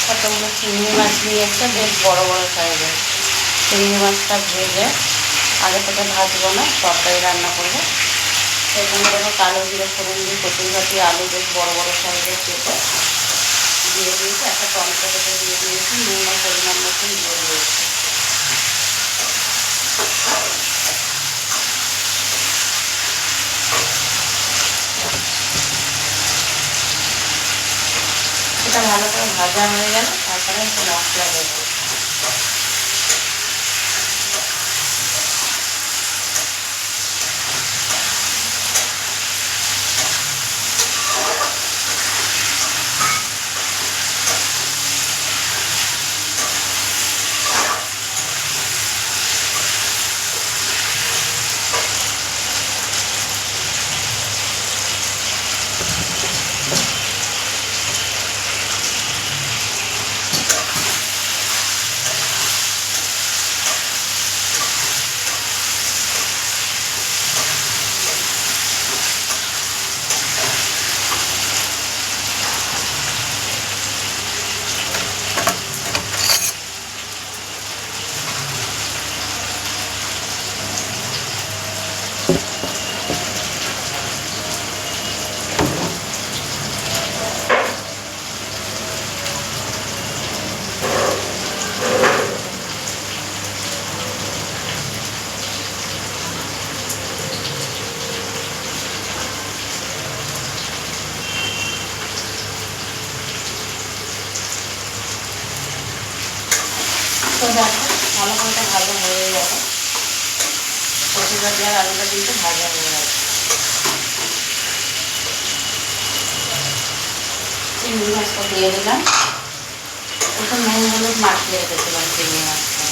কতগুলো চিংড়ি মাছ নিয়ে এসে বেশ বড় বড় সাইজের। চিংড়ি মাছটা ভেজে আগে থেকে ভাজবো না, তরকারি রান্না করবো। সেখানে দেখো কালো জিরে ফোড়ন দিয়ে কচুরগাছি আলু বেশ বড় বড় সাইজের কেটে দিয়ে দিয়েছি, একটা টমেটো কেটে দিয়ে দিয়েছি, নুন পরিমাণ মতন দিয়ে দিয়েছি। এটা ভালো করে ভাজা হয়ে গেল, তারপরে একটু মশলা দেবো। তো দেখো ভালো করে ভাজা হয়ে যাবে, কচুরগাছি আর আলুটা কিন্তু ভাজা হয়ে যাবে। চিংড়ি মাছটা দিয়ে দিলাম, একটু নুন হলুদ মাখিয়ে রেখেছিলাম চিংড়ি মাছটা।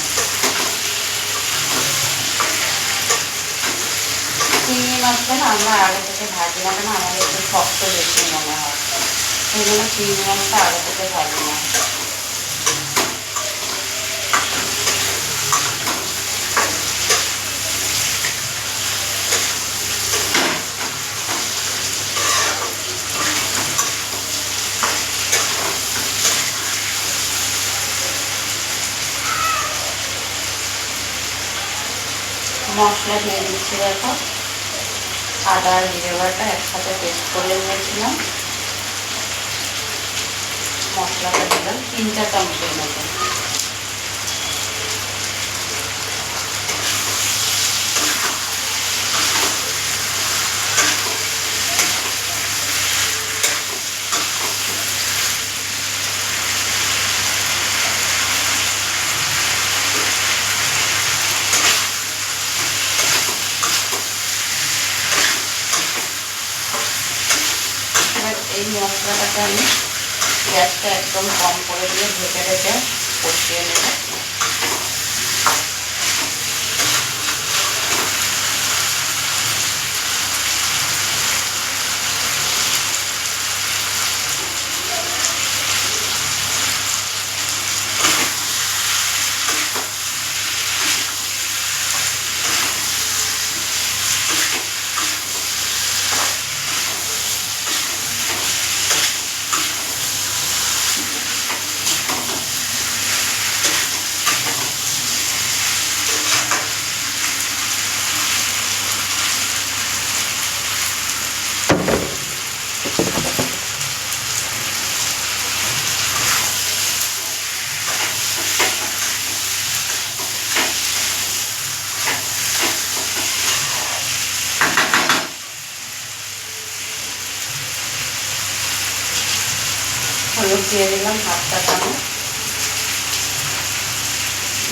চিংড়ি মাছটা না আমরা আগে থেকে ভাজি না, কেন আমাদের একটু শক্ত বেশি মনে হয়, সেই জন্য চিংড়ি মাছটা আগে থেকে ভাজি না। মশলা দিয়ে দিচ্ছি, দেখো আদা আর জিরে বাটা একসাথে পেস্ট করে নিয়েছিলাম, মশলাটা দিলাম 3-4 চামচের মতো। এই মশলাটাকে আমি গ্যাসটা একদম কম করে দিয়ে ঢেকে ঢেকে কষিয়ে নেব। হলুদ দিয়ে দিলাম 1/2 চামচ,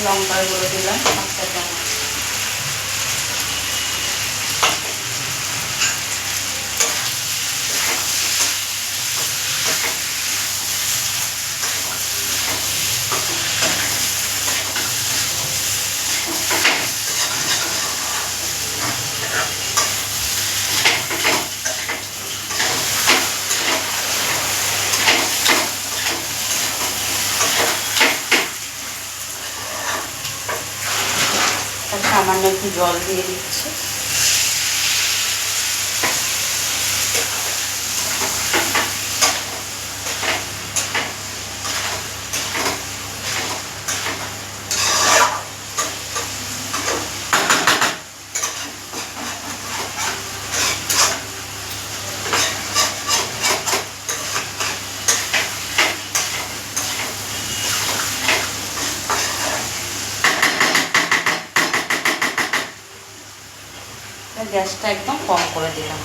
লঙ্কার গুঁড়ো দিলাম 1/2 চামচ, সামান্য একটু জল দিয়ে দিচ্ছি। গ্যাসটা একদম কম করে দিলাম,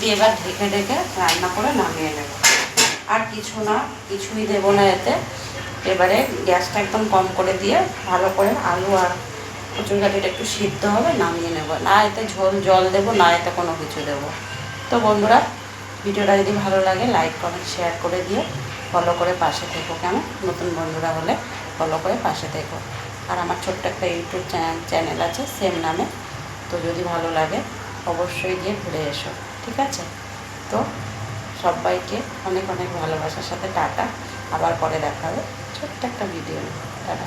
দিয়ে এবার ঢেকে ঢেকে রান্না করে নামিয়ে নেব। আর কিছু না, কিছুই দেবো না এতে। এবারে গ্যাসটা একদম কম করে দিয়ে ভালো করে আলু আর কচুরগাঠিটা একটু সিদ্ধ হবে, নামিয়ে নেব। না এতে ঝোল জল দেবো, না এতে কোনো কিছু দেবো। তো বন্ধুরা, ভিডিওটা যদি ভালো লাগে লাইক কমেন্ট শেয়ার করে দিয়ে ফলো করে পাশে থেকো, কেমন? নতুন বন্ধুরা হলে ফলো করে পাশে থেকো। আর আমার ছোট্ট একটা ইউটিউব চ্যানেল আছে সেম নামে, তো যদি ভালো লাগে অবশ্যই গিয়ে ঘুরে এসো, ঠিক আছে? তো সবাইকে অনেক অনেক ভালোবাসার সাথে টাটা। আবার পরে দেখা হবে ছোট্ট একটা ভিডিও। টাটা।